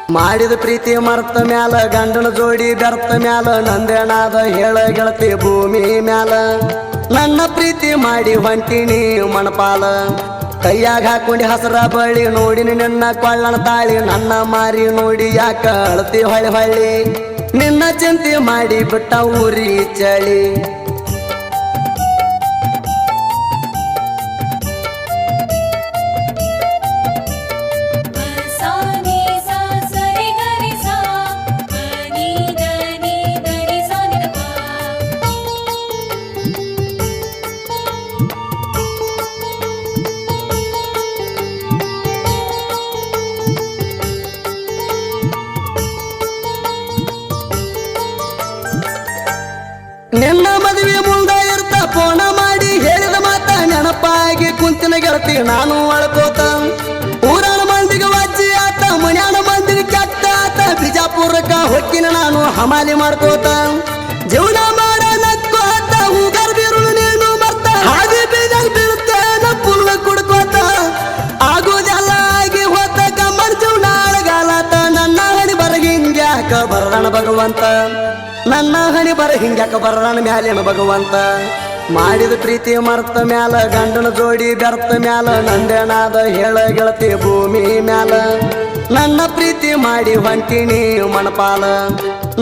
ಮಾಡಿದ ಪ್ರೀತಿ ಮರ್ತ ಮ್ಯಾಲ ಗಂಡನ ಜೋಡಿ ಬೆರ್ತ ಮ್ಯಾಲ ನಂದೇನಾದ ಹೇಳ ಗೆಳತಿ ಭೂಮಿ ಮ್ಯಾಲ ನನ್ನ ಪ್ರೀತಿ ಮಾಡಿ ಹೊಂಟಿನಿ ಮಣಪಾಲ ಕೈಯಾಗ ಹಾಕೊಂಡಿ ಹಸರ ಬಳಿ ನೋಡಿನಿ ನಿನ್ನ ಕೊಳ್ಳಣ ತಾಳಿ ನನ್ನ ಮಾರಿ ನೋಡಿ ಯಾಕ ಅಳತಿ ಹೊಳ್ಳಿ ಹೊಳ್ಳಿ ನಿನ್ನ ಚಿಂತೆ ಮಾಡಿ ಬಿಟ್ಟ ಊರಿ ಚಳಿ ನಿನ್ನ ಮದುವೆ ಮುಂದ ಇರ್ತ ಫೋನ ಮಾಡಿ ಹೇಳಿದ ಮಾತ ನೆನಪಾಗಿ ಕುಂತಿನ ಗೆಳತಿ ನಾನು ಅಳ್ಕೋತ ಊರಾಣ ಮಂದಿಗೆ ವಜ್ಜಿ ಆತ ಮನ್ಯಾನ ಮಂದಿಗೆ ಕೆಟ್ಟ ಆತ ಬಿಜಾಪುರಕ್ಕ ಹೊಕ್ಕಿನ ನಾನು ಹಮಾಲಿ ಮಾಡ್ಕೋತ ಜೀವನ ಮಾಡ ನಕ್ಕೋತ ಹೂಗಾರ್ ಬೀರುಳು ನೀನು ಮರ್ತ ಹಾದಿ ಬೀಜ ಬೀಳ್ತೇನ ಪುಲ್ಲ ಕುಡ್ಕೋತ ಆಗೋದೆಲ್ಲ ಆಗಿ ಹೋತ ಕಮ್ಮನ ಜೀವನ ಅಳಗಾಲತ ನನ್ನ ಹಣಿ ಬರಗಿಂಗ್ಯಾಕ ಬರಣ ಭಗವಂತ ನನ್ನ ಹಣಿ ಬರ ಹಿಂಗ್ಯಾಕ ಬರಣ ಮ್ಯಾಲಿನ ಭಗವಂತ ಮಾಡಿದ ಪ್ರೀತಿ ಮರ್ತ ಮ್ಯಾಲ ಗಂಡನ ಜೋಡಿ ಬೆರ್ತ ಮ್ಯಾಲ ನಂದೇನಾದ ಹೇಳ ಗೆಳತಿ ಭೂಮಿ ಮ್ಯಾಲ ನನ್ನ ಪ್ರೀತಿ ಮಾಡಿ ಹೊಂಟಿನಿ ಮಣಪಾಲ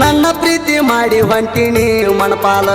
ನನ್ನ ಪ್ರೀತಿ ಮಾಡಿ ಹೊಂಟಿನಿ ಮಣಪಾಲ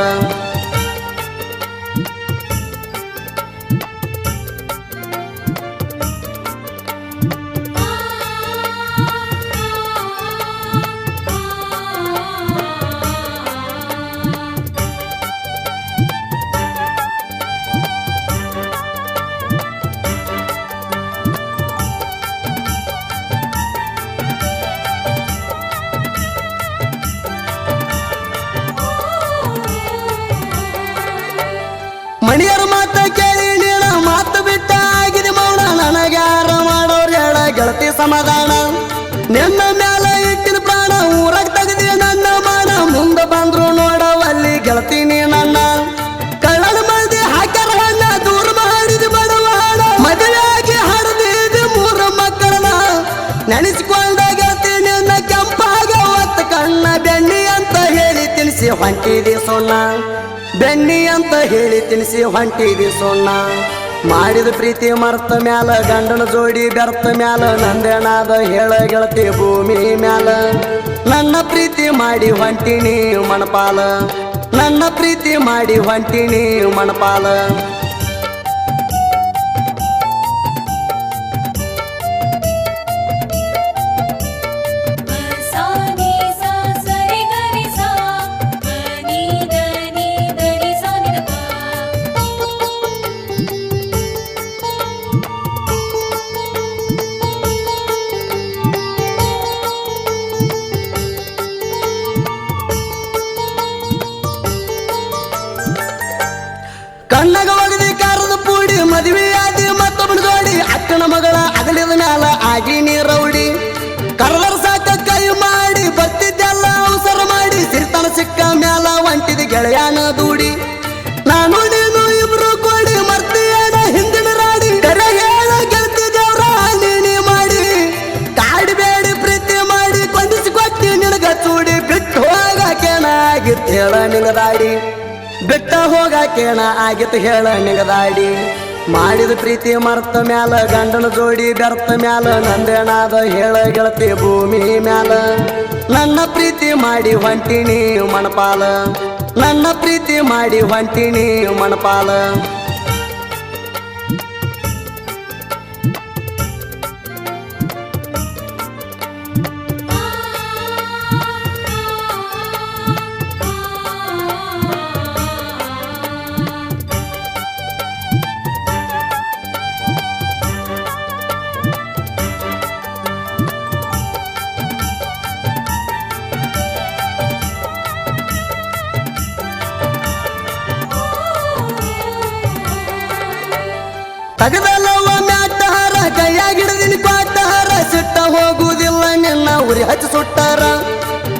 ಮಣಿಯರ ಮಾತ ಕೇಳಿ ನೀಳ ಮಾತು ಬಿಟ್ಟ ಆಗಿದೆ ಮೌನ ನನಗ್ಯಾರ ಮಾಡೋರು ಹೇಳ ಗೆಳತಿ ಸಮಾಧಾನ ನಿನ್ನ ಮ್ಯಾಲ ಇಟ್ಟಿನ ಪ್ರಾಣ ಊರಾಗ ತೆಗೆದಿ ನನ್ನ ಮಾನ ಮುಂದ ಬಂದ್ರು ನೋಡವಲ್ಲಿ ಗೆಳತಿ ನೀ ನನ್ನ ಕಳ್ಳನ ಮಂದಿ ಹಾಕ್ಯಾರ ಹಣ್ಣ ದೂರ ಮಾಡಿದ ಬಡವಾಡ ಮದುವೆಯಾಗಿ ಹಡದಿದ್ದು ಮೂರು ಮಕ್ಕಳನ್ನ ನೆನೆಸಿಕೊಂಡ ಗೆಳತಿ ನಿನ್ನ ಕೆಂಪಾಗ ಒತ್ತ ಕಣ್ಣ ಬೆಣ್ಣಿ ಅಂತ ಹೇಳಿ ತಿಳಿಸಿ ಹೊಂಟಿದಿ ಸೊನ್ನ ಬೆಣ್ಣಿ ಅಂತ ಹೇಳಿ ತಿನಿಸಿ ಹೊಂಟಿದಿ ಸೊನ್ನ ಮಾಡಿದ ಪ್ರೀತಿ ಮರ್ತ ಮ್ಯಾಲ ಗಂಡನ ಜೋಡಿ ಬೆರ್ತ ಮ್ಯಾಲ ನಂದೇನಾದ ಹೇಳ ಗೆಳತಿ ಭೂಮಿ ಮ್ಯಾಲ ನನ್ನ ಪ್ರೀತಿ ಮಾಡಿ ಹೊಂಟಿನಿ ಮಣಪಾಲ ನನ್ನ ಪ್ರೀತಿ ಮಾಡಿ ಹೊಂಟಿನಿ ಮಣಪಾಲ ಕಣ್ಣಗ ಒಗದಿ ಕಾರದ ಪೂಡಿ ಮದುವೆ ಆದಿ ಮತ್ತೊಬ್ಬನ ಜೋಡಿ ಅಕ್ಕನ ಮಗಳ ಅಗಲಿದ ಮ್ಯಾಲ ಆಗಿ ನೀರೌಡಿ ಕರದರ ಸಾಕ ಕೈ ಮಾಡಿ ಬರ್ತಿದ್ದೆಲ್ಲ ಅವಸರ ಮಾಡಿ ಸಿರಿತನ ಸಿಕ್ಕ ಮ್ಯಾಲ ಒಂಟಿದ ಗೆಳೆಯಾನ ದೂಡಿ ನಾನು ನೀನು ಇಬ್ರು ಕೂಡಿ ಮರ್ತಿಯೇನ ಹಿಂದಿನ ರಾಡಿ ಕರೆ ಹೇಳ ಗೆಳತಿ ದೇವ್ರ ನೀನಿ ಮಾಡಿ ಕಾಡಿಬೇಡಿ ಪ್ರೀತಿ ಮಾಡಿ ಕೊಂದಿಸಿ ಕೊಟ್ಟಿ ನಿನಗ ಚೂಡಿ ಬಿಟ್ಟು ಹೋಗಾಕೇನ ಆಗಿತ್ತು ಹೇಳ ನಿಂಗದಾಡಿ ಬಿಟ್ಟ ಹೋಗಾಕೇಣ ಆಗಿತ್ತು ಹೇಳ ನಿಗದಾಡಿ ಮಾಡಿದ ಪ್ರೀತಿ ಮರ್ತ ಮ್ಯಾಲ ಗಂಡನ ಜೋಡಿ ಬೆರ್ತ ಮ್ಯಾಲ ನಂದೇನಾದ ಹೇಳ ಗೆಳತಿ ಭೂಮಿ ಮ್ಯಾಲ ನನ್ನ ಪ್ರೀತಿ ಮಾಡಿ ಹೊಂಟಿನಿ ಮಣಪಾಲ ನನ್ನ ಪ್ರೀತಿ ಮಾಡಿ ಹೊಂಟಿನಿ ಮಣಪಾಲ ತಗದಲ್ಲವ ಮ್ಯಾಟಾರ ಕೈಯಾಗಿಡದಿನ ಪಾಟಾರ ಸಿಟ್ಟ ಹೋಗುವುದಿಲ್ಲ ನಿನ್ನ ಉರಿ ಹಚ್ಚಿ ಸುಟ್ಟಾರ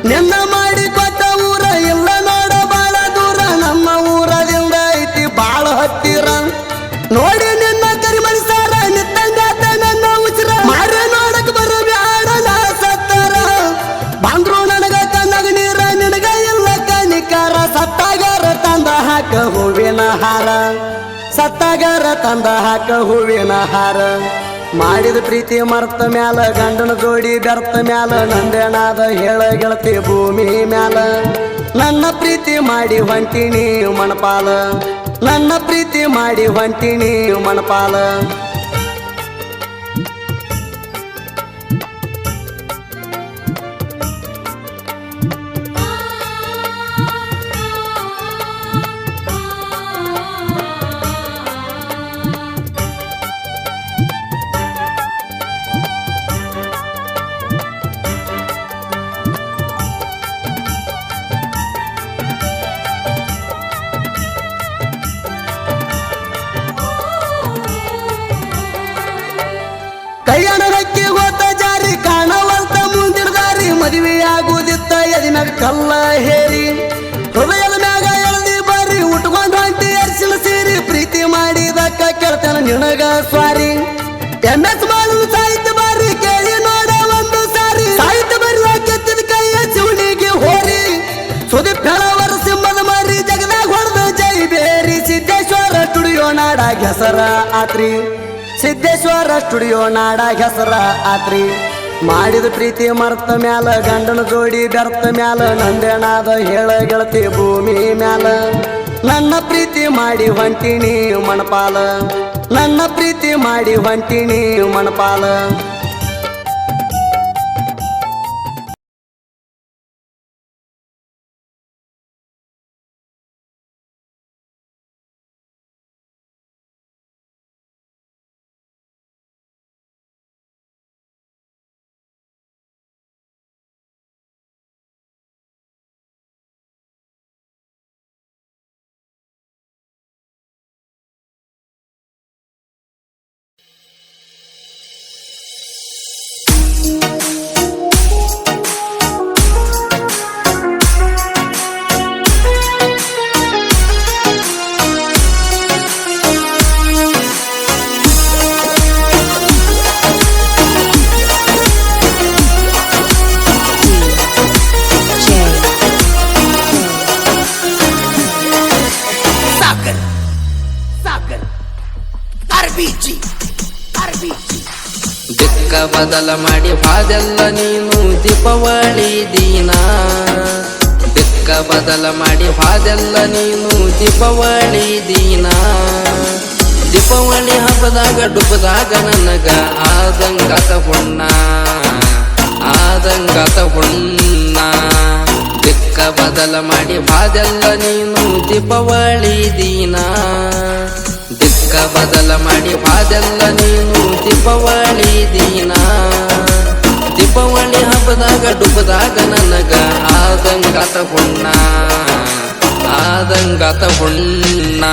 ನಿನ್ನ ಮಾಡಿ ಕೊಟ್ಟ ಊರ ಇಲ್ಲ ನೋಡ ಬಾಳ ದೂರ ನಮ್ಮ ಊರದಿಂದ ಐತಿ ಬಾಳ ಹತ್ತಿರ ನೋಡಿ ನಿನ್ನ ಕರಿಮಣಿ ಸಾರ ನಿತ್ತಂಗಾತ ನನ್ನ ಉಸಿರ ಮಾರ ನೋಡಕ್ ಬರಬ್ಯಾಡ ನಾ ಸತ್ತಾರ ಸತ್ತಾಗಾರ ತಂದ ಹಾಕ ಹೂವಿನ ಹಾರ ಮಾಡಿದ ಪ್ರೀತಿ ಮರ್ತ ಮ್ಯಾಲ ಗಂಡನ ಜೋಡಿ ಬೆರ್ತ ಮ್ಯಾಲ ನಂದೇನಾದ ಹೇಳ ಗೆಳತಿ ಭೂಮಿ ಮ್ಯಾಲ ನನ್ನ ಪ್ರೀತಿ ಮಾಡಿ ಹೊಂಟಿನಿ ಮಣಪಾಲ ನನ್ನ ಪ್ರೀತಿ ಮಾಡಿ ಹೊಂಟಿನಿ ಮಣಪಾಲ ಕೈಯಣಕ್ಕೆ ಹೋತ ಜಾರಿ ಕಾಣವಲ್ತ ಮುಂದಿನ ದಾರಿ ಮದುವೆಯಾಗುವುದಿತ್ತ ಎದಿನಾಗ ಕಲ್ಲ ಹೇರಿ ಹೃದಯದ ಮ್ಯಾಗ ಎಳದಿ ಬಾರಿ ಉಟ್ಕೊಂಡ್ ಹೊಂಟಿ ಅರ್ಶಿನ ಸೇರಿ ಪ್ರೀತಿ ಮಾಡಿದಕ್ಕ ಕೇಳ್ತಾನ ನಿನಗ ಸ್ವಾರಿ MS ಮಾಡುದು ಸಾಹಿತ್ಯ ಬಾರಿ ಕೇಳಿ ನೋಡ ಒಂದು ಸಾರಿ ಸಾಹಿತ್ಯ ಬರುವ ಕೆತ್ತಿದ ಕೈಯ ಶಿವನಿಗೆ ಹೋರಿ ಸುದೀಪ್ ಹೇಳವರ ಸಿಂಹದ ಮಾರಿ ಜಗದಾಗ ಹೊಡೆದ ಜೈ ಬೇರಿ ಸಿದ್ದೇಶ್ವರ ಸ್ಟುಡಿಯೋ ನಾಡಾಗ ಹೆಸರ ಆತ್ರಿ ಸಿದ್ದೇಶ್ವರ ಸ್ಟುಡಿಯೋ ನಾಡಾಗ ಹೆಸರ ಆತ್ರಿ ಮಾಡಿದ ಪ್ರೀತಿ ಮರ್ತ ಮ್ಯಾಲ ಗಂಡನ ಜೋಡಿ ಬೆರ್ತ ಮ್ಯಾಲ ನಂದೇನಾದ ಹೇಳ ಗೆಳತಿ ಭೂಮಿ ಮ್ಯಾಲ ನನ್ನ ಪ್ರೀತಿ ಮಾಡಿ ಹೊಂಟಿನಿ ಮಣಪಾಲ ನನ್ನ ಪ್ರೀತಿ ಮಾಡಿ ಹೊಂಟಿನಿ ಮಣಪಾಲ ದಿಕ್ಕ ಬದಲ ಮಾಡಿ ಹಾದೆಲ್ಲ ನೀನು ದೀಪಾವಳಿ ದಿನ ದಿಕ್ಕ ಬದಲ ಮಾಡಿ ಹಾದೆಲ್ಲ ನೀನು ದೀಪಾವಳಿ ದಿನ ದೀಪಾವಳಿ ಹಬ್ಬದಾಗ ಡುಬ್ಬದಾಗ ನನಗ ಆದಂಗಾತ ಹುಣ್ಣ ಆದಂಗಾತ ಹುಣ್ಣ ದಿಕ್ಕ ಬದಲ ಮಾಡಿ ಹಾದೆಲ್ಲ ನೀನು ದೀಪಾವಳಿ ದಿನ ದಿಕ್ಕ ಬದಲ ಮಾಡಿ ಹಾದೆಲ್ಲ ನೀನು ದೀಪಾವಳಿ ದಿನ ದೀಪಾವಳಿ ಹಬ್ಬದಾಗ ಡುಬ್ಬದಾಗ ನನಗ ಆದಂಗಾತ ಹುಣ್ಣ ಆದಂಗಾತ ಹುಣ್ಣ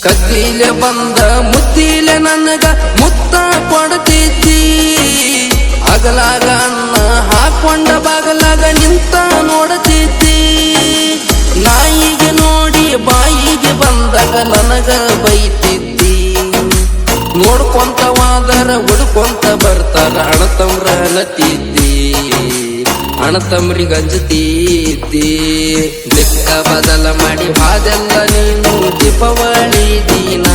ಕದ್ದಿಲೆ ಬಂದ ಮುತ್ತಿಲೆ ನನಗ ಮುತ್ತ ಕೊಡ್ತಿದ್ದಿ ಅಗಲಾಗ ಅನ್ನ ಹಾಕೊಂಡ ಬಾಗಲಾಗ ನಿಂತ ನೋಡ್ತಿದ್ದಿ ನಾಯಿಗೆ ನೋಡಿ ಬಾಯಿಗೆ ಬಂದಾಗ ನನಗ ಬೈತಿದ್ದಿ ನೋಡ್ಕೊಂತವಾದರ ಹುಡ್ಕೊಂತ ಬರ್ತಾರ ಅಣತಮ್ರ ಅನ್ನತಿದ್ದಿ ಅಣತಮ್ರಿಗೆ ಅಂಜತಿದ್ದಿ ದಿಕ್ಕ ಬದಲ ಮಾಡಿ ಹಾದೆಲ್ಲ ನೀನು ದೀಪಾವಳಿ ದಿನ